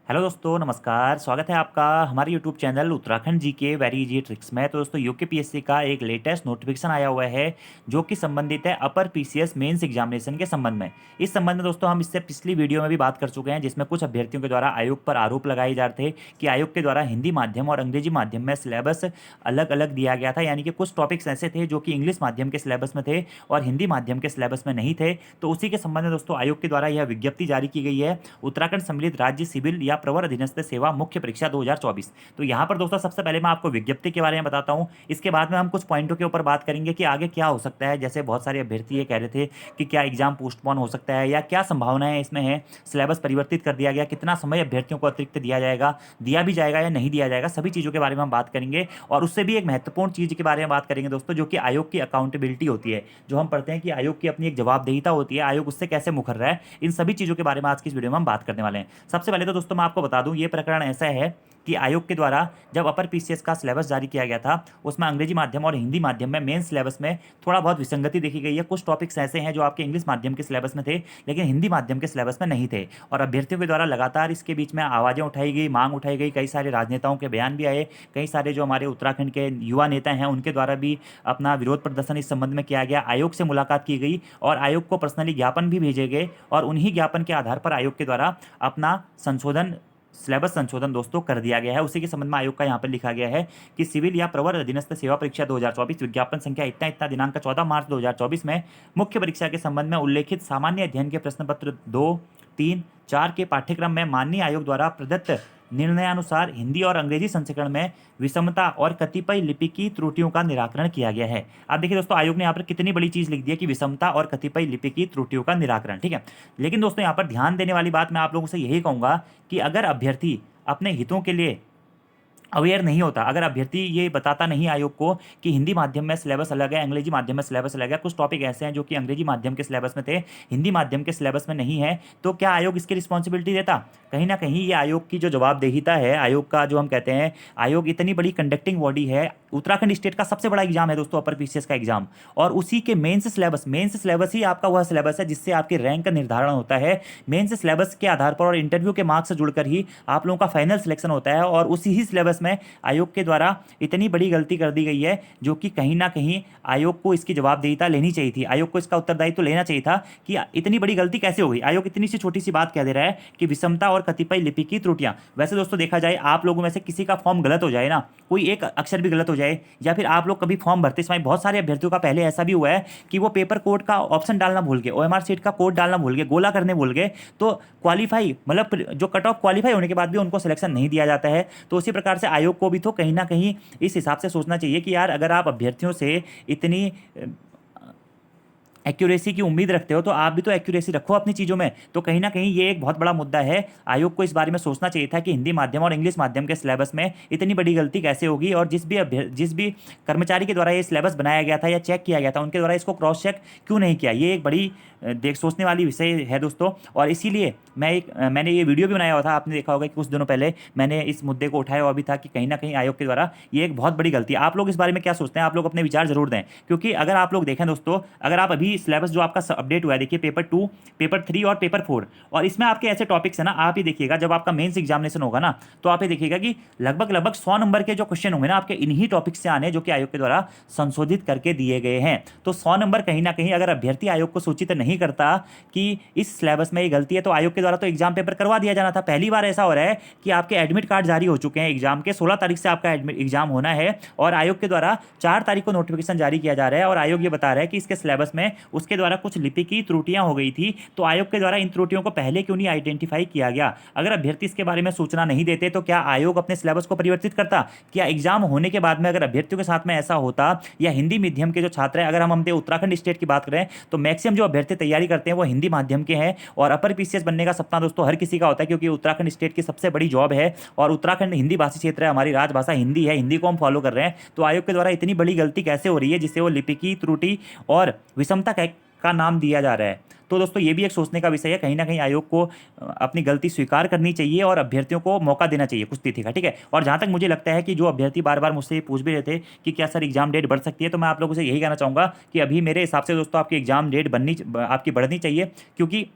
Hello दोस्तों, नमस्कार। स्वागत है आपका हमारे यूट्यूब चैनल उत्तराखंड जी के वेरी इजी ट्रिक्स में। तो दोस्तों, यूकेपीएससी का एक लेटेस्ट नोटिफिकेशन आया हुआ है जो कि संबंधित है अपर पीसीएस मेंस एग्जामिनेशन के संबंध में। इस संबंध में दोस्तों हम इससे पिछली वीडियो में भी बात कर चुके हैं, जिसमें कुछ अभ्यर्थियों के द्वारा आयोग पर आरोप लगाए जा रहे थे कि आयोग के द्वारा हिंदी माध्यम और अंग्रेजी माध्यम में सिलेबस अलग अलग दिया गया था। यानी कि कुछ टॉपिक्स ऐसे थे जो कि इंग्लिश माध्यम के सिलेबस में थे और हिंदी माध्यम के सिलेबस में नहीं थे। तो उसी के संबंध में दोस्तों आयोग के द्वारा यह विज्ञप्ति जारी की गई है, उत्तराखंड सम्मिलित राज्य सिविल या प्रवर अधीनस्थ सेवा मुख्य परीक्षा 2024। तो यहाँ पर दोस्तों सबसे पहले मैं आपको विज्ञप्ति के बारे में बताता हूँ। इसके बाद में हम कुछ पॉइंटों के ऊपर बात करेंगे कि आगे क्या हो सकता है। जैसे बहुत सारे अभ्यर्थी ये कह रहे थे कि क्या एग्जाम पोस्टपोन हो सकता है या क्या संभावनाएं इसमें है, सिलेबस परिवर्तित कर दिया गया, कितना समय अभ्यर्थियों को अतिरिक्त दिया भी जाएगा या नहीं दिया जाएगा, सभी चीज़ों के बारे में हम बात करेंगे। और उससे भी एक महत्वपूर्ण चीज़ के बारे में बात करेंगे दोस्तों, जो कि आयोग की अकाउंटेबिलिटी होती है। जो हम पढ़ते हैं कि आयोग की अपनी एक जवाबदेहिता होती है, आयोग उससे कैसे मुखर रहा है, इन सभी चीज़ों के बारे में आज की इस वीडियो में हम बात करने वाले हैं। सबसे पहले तो दोस्तों मैं आपको बता दूं, ये प्रकरण ऐसा है कि आयोग के द्वारा जब अपर पीसीएस का सिलेबस जारी किया गया था, उसमें अंग्रेजी माध्यम और हिंदी माध्यम में मेन सिलेबस में थोड़ा बहुत विसंगति देखी गई है। कुछ टॉपिक्स ऐसे हैं जो आपके इंग्लिश माध्यम के सिलेबस में थे लेकिन हिंदी माध्यम के सिलेबस में नहीं थे, और अभ्यर्थियों के द्वारा लगातार इसके बीच में आवाज़ें उठाई गई, मांग उठाई गई, कई सारे राजनेताओं के बयान भी आए, कई सारे जो हमारे उत्तराखंड के युवा नेता हैं उनके द्वारा भी अपना विरोध प्रदर्शन इस संबंध में किया गया। आयोग से मुलाकात की गई और आयोग को पर्सनली ज्ञापन भी भेजे गए, और उन्हीं ज्ञापन के आधार पर आयोग के द्वारा अपना सिलेबस संशोधन दोस्तों कर दिया गया है। उसी के संबंध में आयोग का यहाँ पर लिखा गया है कि सिविल या प्रवर अधीनस्थ सेवा परीक्षा 2024 विज्ञापन संख्या इतना इतना दिनांक 14 मार्च 2024 में मुख्य परीक्षा के संबंध में उल्लेखित सामान्य अध्ययन के प्रश्न पत्र 2, 3, 4 के पाठ्यक्रम में माननीय आयोग द्वारा प्रदत्त निर्णयानुसार हिंदी और अंग्रेजी संस्करण में विषमता और कतिपय लिपिकीय त्रुटियों का निराकरण किया गया है। आप देखिए दोस्तों, आयोग ने यहाँ पर कितनी बड़ी चीज़ लिख दी है कि विषमता और कतिपय लिपिकीय त्रुटियों का निराकरण। ठीक है, लेकिन दोस्तों यहाँ पर ध्यान देने वाली बात मैं आप लोगों से यही कहूँगा कि अगर अभ्यर्थी अपने हितों के लिए अवेयर नहीं होता, अगर अभ्यर्थी ये बताता नहीं आयोग को कि हिंदी माध्यम में सिलेबस अलग है, अंग्रेजी माध्यम में सिलेबस अलग है, कुछ टॉपिक ऐसे हैं जो कि अंग्रेजी माध्यम के सिलेबस में थे, हिंदी माध्यम के सिलेबस में नहीं है, तो क्या आयोग इसकी रिस्पॉन्सिबिलिटी देता? कहीं ना कहीं ये आयोग की जो जवाबदेहिता है, आयोग का जो हम कहते हैं, आयोग इतनी बड़ी कंडक्टिंग बॉडी है, उत्तराखंड स्टेट का सबसे बड़ा एग्जाम है दोस्तों अपर पीसीएस का एग्जाम, और उसी के मेंस सिलेबस ही आपका वह सिलेबस है जिससे आपके रैंक का निर्धारण होता है। मेंस सिलेबस के आधार पर और इंटरव्यू के मार्क्स से जुड़कर ही आप लोगों का फाइनल सिलेक्शन होता है, और उसी ही सिलेबस में आयोग के द्वारा इतनी बड़ी गलती कर दी गई है जो कि कहीं ना कहीं आयोग को इसकी जवाबदेहिता लेनी चाहिए थी, आयोग को इसका उत्तरदायित्व लेना चाहिए था कि इतनी बड़ी गलती कैसे हो गई। आयोग इतनी सी छोटी सी बात कह दे रहा है कि विषमता और कतिपय लिपि की त्रुटियां। वैसे दोस्तों देखा जाए, आप लोगों में से किसी का फॉर्म गलत हो जाए ना, कोई एक अक्षर भी गलत हो जाए, या फिर आप लोग कभी फॉर्म भरते समय, बहुत सारे अभ्यर्थियों का पहले ऐसा भी हुआ है कि वो पेपर कोड का ऑप्शन डालना भूल गए, ओएमआर सीट का कोड डालना भूल गए, गोला करने भूल गए, तो क्वालिफाई मतलब जो कट ऑफ क्वालिफाई होने के बाद भी उनको सिलेक्शन नहीं दिया जाता है। तो उसी प्रकार से आयोग को भी तो कहीं ना कहीं इस हिसाब से सोचना चाहिए कि यार, अगर आप अभ्यर्थियों से इतनी एक्यूरेसी की उम्मीद रखते हो तो आप भी तो एक्यूरेसी रखो अपनी चीज़ों में। तो कहीं ना कहीं ये एक बहुत बड़ा मुद्दा है, आयोग को इस बारे में सोचना चाहिए था कि हिंदी माध्यम और इंग्लिश माध्यम के सिलेबस में इतनी बड़ी गलती कैसे होगी, और जिस भी कर्मचारी के द्वारा ये सिलेबस बनाया गया था या चेक किया गया था, उनके द्वारा इसको क्रॉस चेक क्यों नहीं किया। ये एक बड़ी सोचने वाली विषय है दोस्तों, और इसीलिए मैंने ये वीडियो भी बनाया हुआ था, आपने देखा होगा कि कुछ दिनों पहले मैंने इस मुद्दे को उठाया हुआ भी था कि कहीं ना कहीं आयोग के द्वारा ये एक बहुत बड़ी गलती है। आप लोग इस बारे में क्या सोचते हैं? आप लोग अपने विचार जरूर दें, क्योंकि अगर आप लोग देखें दोस्तों, अगर आप अभी सिलेबस जो आपका अपडेट हुआ है, देखिए पेपर 2, पेपर 3 और पेपर 4, और इसमें आपके ऐसे टॉपिक्स है ना, आप ये देखिएगा जब आपका मेंस एग्जामिनेशन होगा ना, तो आप ये देखिएगा कि लगभग 100 नंबर के जो क्वेश्चन होंगे ना आपके इन्हीं टॉपिक से आने, जो कि आयोग के द्वारा संशोधित करके दिए गए हैं। तो 100 नंबर कहीं ना कहीं अगर अभ्यर्थी आयोग को सूचित नहीं करता कि इस सिलेबस में ये गलती है, तो आयोग के द्वारा तो एग्जाम पेपर करवा दिया जाना था। पहली बार ऐसा हो रहा है कि आपके एडमिट कार्ड जारी हो चुके हैं एग्जाम के, 16 तारीख से आपका एग्जाम होना है, और आयोग के द्वारा 4 तारीख को नोटिफिकेशन जारी किया जा रहा है, और आयोग ये बता रहा है कि इसके सिलेबस में उसके द्वारा कुछ लिपि की त्रुटियां हो गई थी। तो आयोग के द्वारा इन त्रुटियों को पहले क्यों नहीं आइडेंटिफाई किया गया? अगर अभ्यर्थी इसके बारे में सूचना नहीं देते तो क्या आयोग अपने सिलेबस को परिवर्तित करता? क्या एग्जाम होने के बाद में अगर अभ्यर्थियों के साथ में ऐसा होता, या हिंदी मीडियम के जो छात्र हैं, अगर हम उत्तराखंड स्टेट की बात करें तो मैक्सिमम जो अभ्यर्थी तैयारी करते हैं वो हिंदी माध्यम के हैं, और अपर पीसीएस बनने का सपना दोस्तों हर किसी का होता है, क्योंकि उत्तराखंड स्टेट की सबसे बड़ी जॉब है, और उत्तराखंड हिंदी भाषी क्षेत्र है, हमारी राजभाषा हिंदी है, हिंदी को हम फॉलो कर रहे हैं। तो आयोग के द्वारा इतनी बड़ी गलती कैसे हो रही है जिससे वो लिपि की त्रुटि और विषमता का नाम दिया जा रहा है? तो दोस्तों ये भी एक सोचने का विषय है। कहीं ना कहीं आयोग को अपनी गलती स्वीकार करनी चाहिए और अभ्यर्थियों को मौका देना चाहिए कुछ तिथि का। ठीक है, और जहाँ तक मुझे लगता है कि जो अभ्यर्थी बार बार मुझसे पूछ भी रहे थे कि क्या सर एग्जाम डेट बढ़ सकती है, तो मैं आप लोगों से यही कहना चाहूँगा कि अभी मेरे हिसाब से दोस्तों आपकी एग्जाम डेट आपकी बढ़नी चाहिए, क्योंकि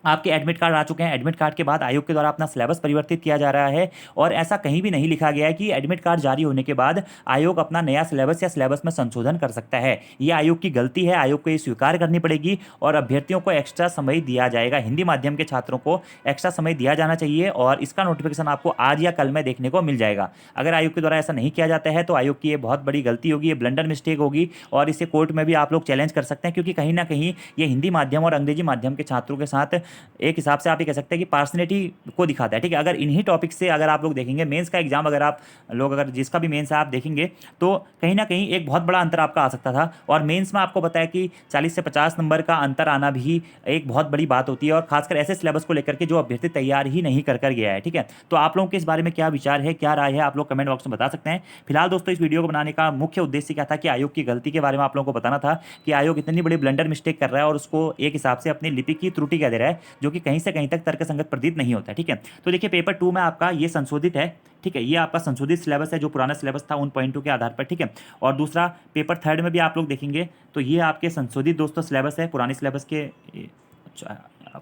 आपके एडमिट कार्ड आ चुके हैं। एडमिट कार्ड के बाद आयोग के द्वारा अपना सिलेबस परिवर्तित किया जा रहा है और ऐसा कहीं भी नहीं लिखा गया है कि एडमिट कार्ड जारी होने के बाद आयोग अपना नया सिलेबस या सिलेबस में संशोधन कर सकता है। ये आयोग की गलती है, आयोग को ये स्वीकार करनी पड़ेगी और अभ्यर्थियों को एक्स्ट्रा समय दिया जाएगा। हिंदी माध्यम के छात्रों को एक्स्ट्रा समय दिया जाना चाहिए और इसका नोटिफिकेशन आपको आज या कल में देखने को मिल जाएगा। अगर आयोग के द्वारा ऐसा नहीं किया जाता है तो आयोग की ये बहुत बड़ी गलती होगी, ये ब्लंडर मिस्टेक होगी और इसे कोर्ट में भी आप लोग चैलेंज कर सकते हैं, क्योंकि कहीं ना कहीं ये हिंदी माध्यम और अंग्रेजी माध्यम के छात्रों के साथ एक हिसाब से आप ये कह सकते हैं कि पार्सनैलिटी को दिखाता है। ठीक है, अगर इन्हीं टॉपिक से अगर आप लोग देखेंगे मेंस का एग्जाम, अगर आप लोग अगर जिसका भी मेंस आप देखेंगे तो कहीं ना कहीं एक बहुत बड़ा अंतर आपका आ सकता था। और मेंस में आपको पता है कि 40 से 50 नंबर का अंतर आना भी एक बहुत बड़ी बात होती है, और खासकर ऐसे सिलेबस को लेकर के जो अभ्यर्थी तैयार ही नहीं कर गया है। ठीक है, तो आप लोगों के इस बारे में क्या विचार है, क्या राय है, आप लोग कमेंट बॉक्स में बता सकते हैं। फिलहाल दोस्तों इस वीडियो को बनाने का मुख्य उद्देश्य क्या था कि आयोग की गलती के बारे में आप लोगों को बताना था कि आयोग इतनी बड़ी ब्लंडर मिस्टेक कर रहा है और उसको एक हिसाब से अपनी लिपि की त्रुटि कह दे रहा है, जो कि कहीं से कहीं तक तर्कसंगत प्रतीत नहीं होता है। ठीक है, तो देखिए पेपर 2 में आपका ये संशोधित है। ठीक है, ये आपका संशोधित सिलेबस है, जो पुराना सिलेबस था उन पॉइंटों के आधार पर। ठीक है, और दूसरा पेपर 3 में भी आप लोग देखेंगे तो ये आपके संशोधित दोस्तों सिलेबस है, पुराने सिलेबस के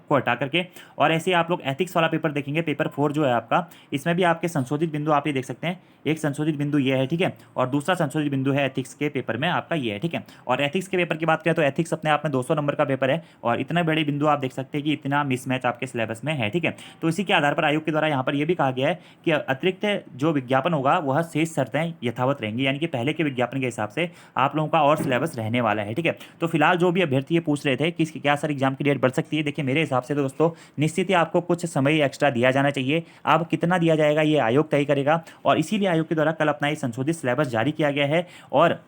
को हटा करके। और ऐसे आप लोग एथिक्स वाला पेपर देखेंगे, पेपर 4 जो है आपका, इसमें भी आपके संशोधित बिंदु आप ये देख सकते हैं। एक संशोधित बिंदु ये है, ठीक है, और दूसरा संशोधित बिंदु है एथिक्स के पेपर में आपका ये है। ठीक है, और एथिक्स के पेपर की बात करें तो एथिक्स अपने आप में 200 नंबर का पेपर है और इतने बड़े बिंदु आप देख सकते हैं कि इतना मिसमैच आपके सिलेबस में है। ठीक है, तो इसी के आधार पर आयोग के द्वारा यहाँ पर यह भी कहा गया है कि अतिरिक्त जो विज्ञापन होगा वह शेष शर्तें यथावत रहेंगी, यानी कि पहले के विज्ञापन के हिसाब से आप लोगों का और सिलेबस रहने वाला है। ठीक है, तो फिलहाल जो भी अभ्यर्थी ये पूछ रहे थे कि क्या सर एग्जाम की डेट बढ़ सकती है, देखिए मेरे हिसाब से तो दोस्तों निश्चित ही आपको कुछ समय एक्स्ट्रा दिया जाना चाहिए। अब कितना दिया जाएगा ये आयोग तय करेगा, और इसीलिए आयोग के द्वारा कल अपना ये संशोधित सिलेबस जारी किया गया है। और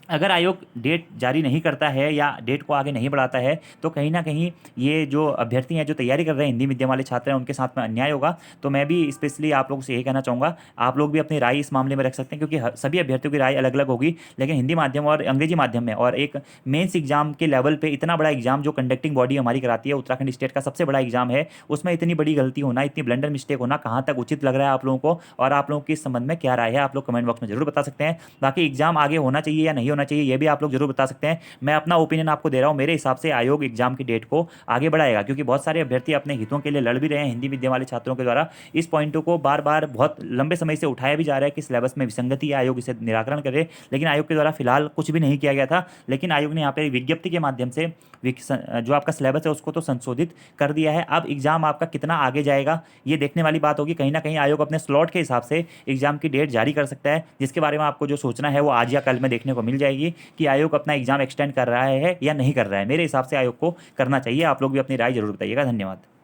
अगर आयोग डेट जारी नहीं करता है या डेट को आगे नहीं बढ़ाता है तो कहीं ना कहीं ये जो अभ्यर्थी हैं जो तैयारी कर रहे हैं, हिंदी मीडियम वाले छात्र हैं, उनके साथ में अन्याय होगा। तो मैं भी स्पेशली आप लोगों से यही कहना चाहूँगा, आप लोग भी अपनी राय इस मामले में रख सकते हैं, क्योंकि सभी अभ्यर्थियों की राय अलग अलग होगी। लेकिन हिंदी माध्यम और अंग्रेजी माध्यम में और एक मेन्स एग्जाम के लेवल पर इतना बड़ा एग्जाम जो कंडक्टिंग बॉडी हमारी कराती है, उत्तराखंड स्टेट का सबसे बड़ा एग्जाम है, उसमें इतनी बड़ी गलती होना, इतनी ब्लंडर मिस्टेक होना कहाँ तक उचित लग रहा है आप लोगों को, और आप लोगों की इस संबंध में क्या राय है आप लोग कमेंट बॉक्स में जरूर बता सकते हैं। बाकी एग्जाम आगे होना चाहिए या नहीं होना चाहिए ये भी आप लोग जरूर बता सकते हैं। मैं अपना ओपिनियन आपको दे रहा हूं, मेरे हिसाब से आयोग एग्जाम की डेट को आगे बढ़ाएगा, क्योंकि बहुत सारे अभ्यर्थी अपने हितों के लिए लड़ भी रहे हैं। हिंदी मीडियम वाले छात्रों के द्वारा इस पॉइंटों को बार बार बहुत लंबे समय से उठाया भी जा रहा है कि सिलेबस में विसंगति है, आयोग इसे निराकरण करे, लेकिन आयोग के द्वारा फिलहाल कुछ भी नहीं किया गया था। लेकिन आयोग ने यहाँ पर विज्ञप्ति के माध्यम से जो आपका सिलेबस है उसको तो संशोधित कर दिया है। अब एग्जाम आपका कितना आगे जाएगा ये देखने वाली बात होगी। कहीं ना कहीं आयोग अपने स्लॉट के हिसाब से एग्जाम की डेट जारी कर सकता है, जिसके बारे में आपको जो सोचना है वो आज या कल में देखने को मिल जाएगी कि आयोग अपना एग्जाम एक्सटेंड कर रहा है या नहीं कर रहा है। मेरे हिसाब से आयोग को करना चाहिए। आप लोग भी अपनी राय जरूर बताइएगा। धन्यवाद।